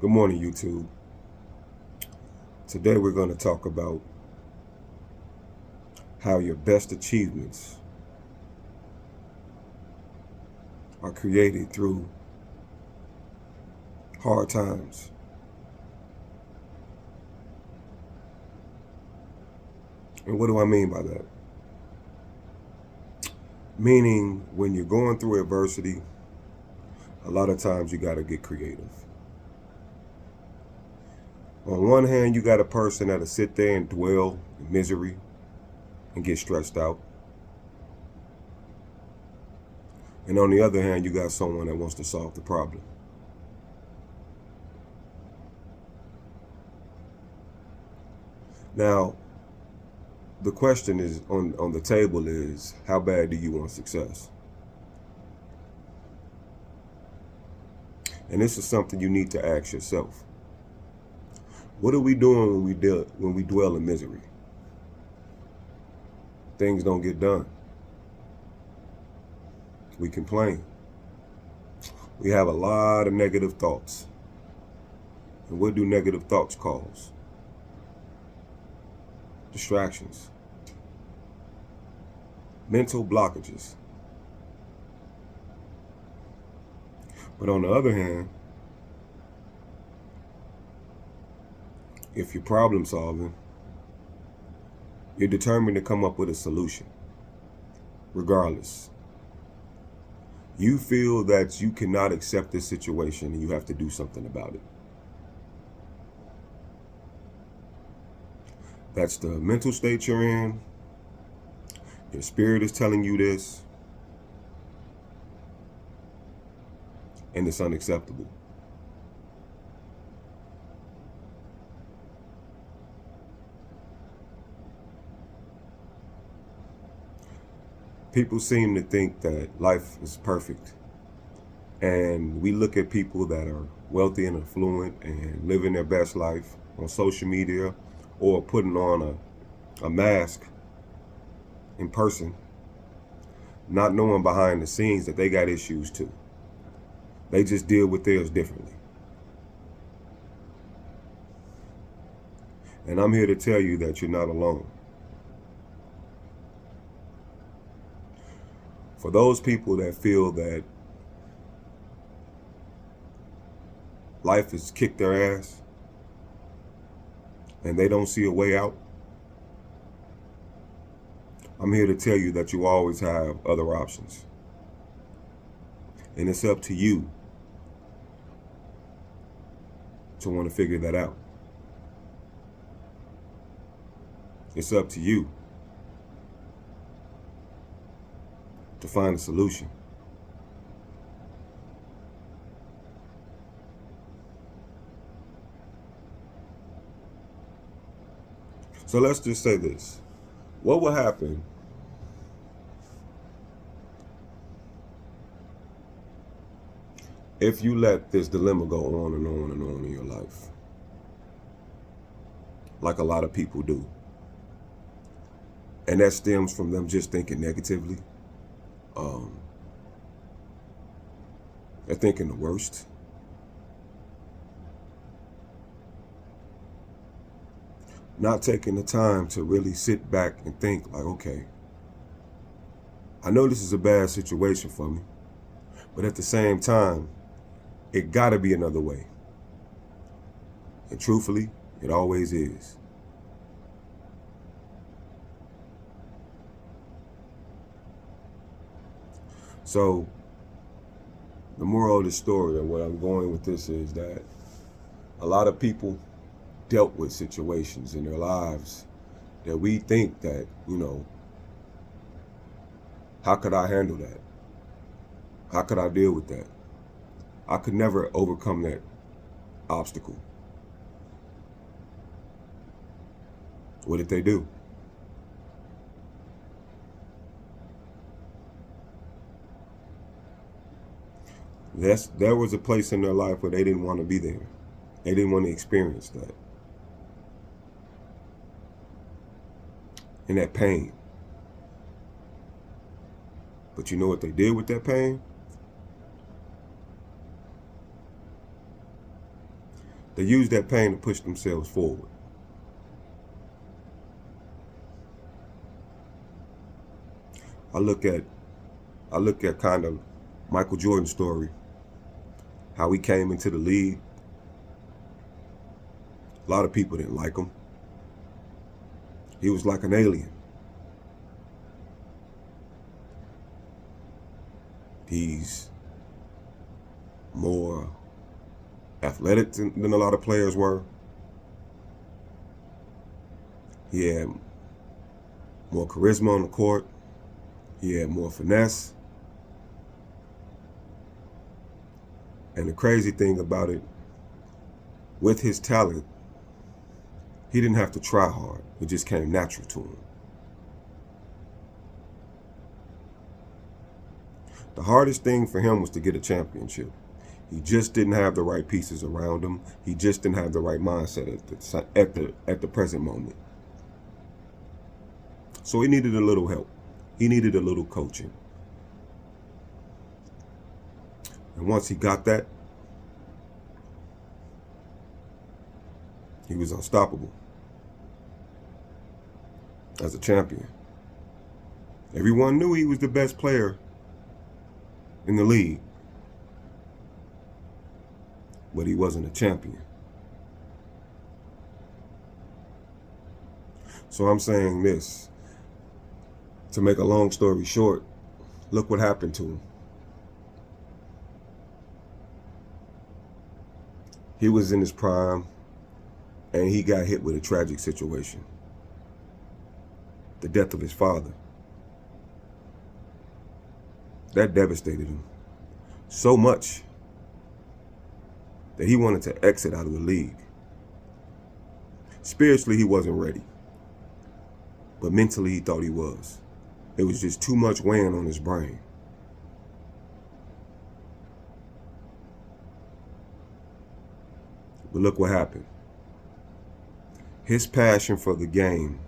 Good morning, YouTube. Today we're going to talk about how your best achievements are created through hard times. And what do I mean by that? Meaning, when you're going through adversity, a lot of times you got to get creative. On one hand, you got a person that'll sit there and dwell in misery and get stressed out. And on the other hand, you got someone that wants to solve the problem. Now, the question is on the table is, how bad do you want success? And this is something you need to ask yourself. What are we doing when we dwell in misery? Things don't get done. We complain. We have a lot of negative thoughts. And what do negative thoughts cause? Distractions. Mental blockages. But on the other hand, if you're problem solving, you're determined to come up with a solution. Regardless. You feel that you cannot accept this situation and you have to do something about it. That's the mental state you're in. Your spirit is telling you this. And it's unacceptable. People seem to think that life is perfect. And we look at people that are wealthy and affluent and living their best life on social media or putting on a mask in person, not knowing behind the scenes that they got issues too. They just deal with theirs differently. And I'm here to tell you that you're not alone. For those people that feel that life has kicked their ass and they don't see a way out, I'm here to tell you that you always have other options. And it's up to you to want to figure that out. It's up to you to find a solution. So let's just say this. What will happen if you let this dilemma go on and on and on in your life? Like a lot of people do. And that stems from them just thinking negatively. They're thinking the worst. Not taking the time to really sit back and think like, okay, I know this is a bad situation for me, but at the same time, it gotta be another way. And truthfully, it always is. So, the moral of the story, and what I'm going with this, is that a lot of people dealt with situations in their lives that we think that, how could I handle that? How could I deal with that? I could never overcome that obstacle. What did they do? There was a place in their life where they didn't want to be there. They didn't want to experience that. And that pain. But you know what they did with that pain? They use that pain to push themselves forward. I look at kind of Michael Jordan's story, how he came into the league. A lot of people didn't like him. He was like an alien. He's more athletic than a lot of players were. He had more charisma on the court. He had more finesse. And the crazy thing about it, with his talent, he didn't have to try hard. It just came natural to him. The hardest thing for him was to get a championship. He just didn't have the right pieces around him. He just didn't have the right mindset at the present moment. So he needed a little help. He needed a little coaching. And once he got that, he was unstoppable as a champion. Everyone knew he was the best player in the league, but he wasn't a champion. So I'm saying this, to make a long story short, look what happened to him. He was in his prime, and he got hit with a tragic situation. The death of his father. That devastated him so much that he wanted to exit out of the league. Spiritually, he wasn't ready, but mentally, he thought he was. It was just too much weighing on his brain. But look what happened. His passion for the game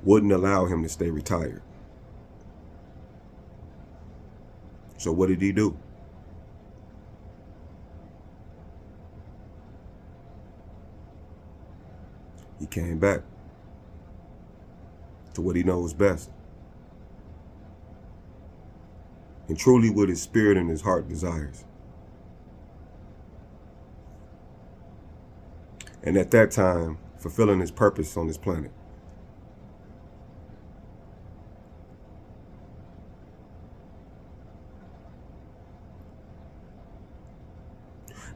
wouldn't allow him to stay retired. So what did he do? He came back to what he knows best. And truly what his spirit and his heart desires. And at that time, fulfilling his purpose on this planet.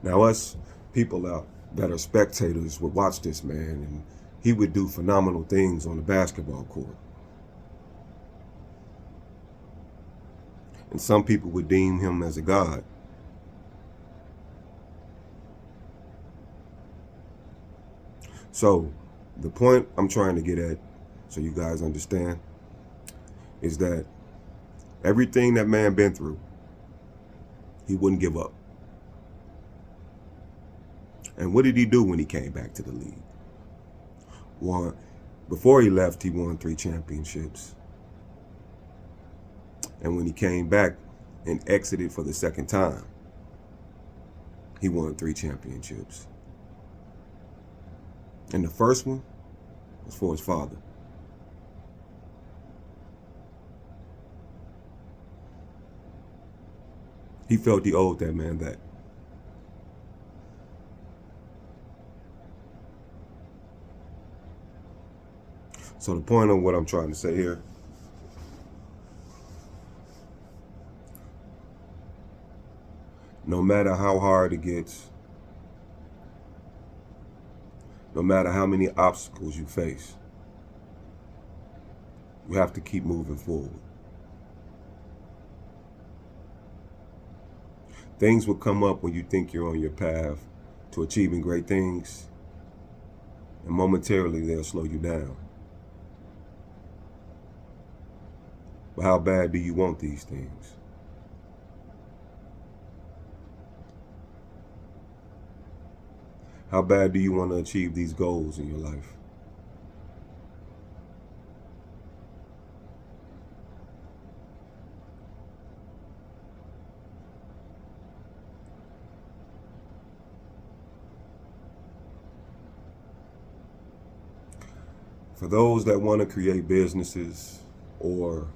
Now us people out that are spectators would watch this man, and he would do phenomenal things on the basketball court. And some people would deem him as a god. So the point I'm trying to get at, so you guys understand, is that everything that man been through, he wouldn't give up. And what did he do when he came back to the league? Before he left, he won 3 championships. And when he came back and exited for the second time, he won 3 championships. And the first one was for his father. He felt he owed that man that. So the point of what I'm trying to say here, no matter how hard it gets, no matter how many obstacles you face, you have to keep moving forward. Things will come up when you think you're on your path to achieving great things, and momentarily they'll slow you down. But how bad do you want these things? How bad do you want to achieve these goals in your life? For those that want to create businesses or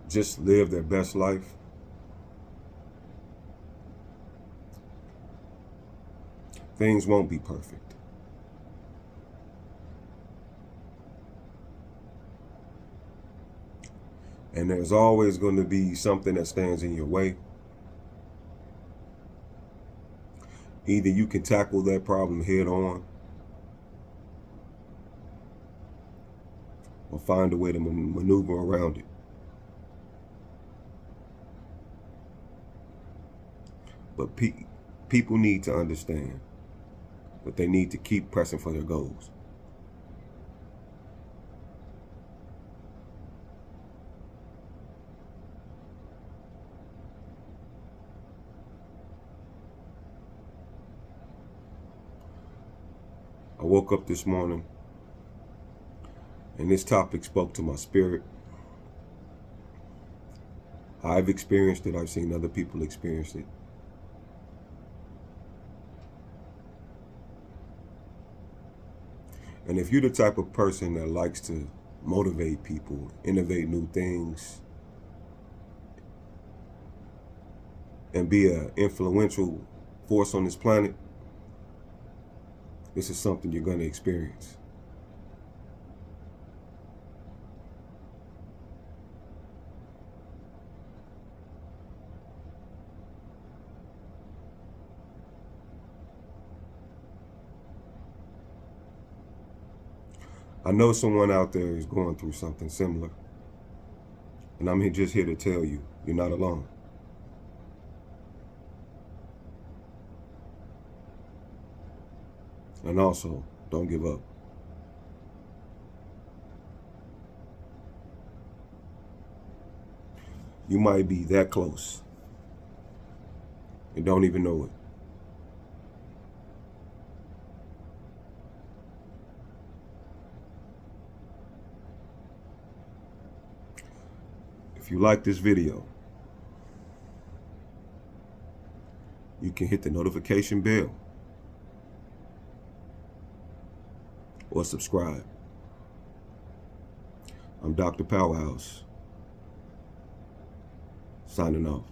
just live their best life, things won't be perfect. And there's always going to be something that stands in your way. Either you can tackle that problem head on or find a way to maneuver around it. But people need to understand that they need to keep pressing for their goals. I woke up this morning and this topic spoke to my spirit. I've experienced it. I've seen other people experience it. And if you're the type of person that likes to motivate people, innovate new things, and be an influential force on this planet, this is something you're going to experience. I know someone out there is going through something similar, and I'm just here to tell you, you're not alone. And also, don't give up. You might be that close and don't even know it. If you like this video, you can hit the notification bell or subscribe. I'm Dr. Powerhouse, signing off.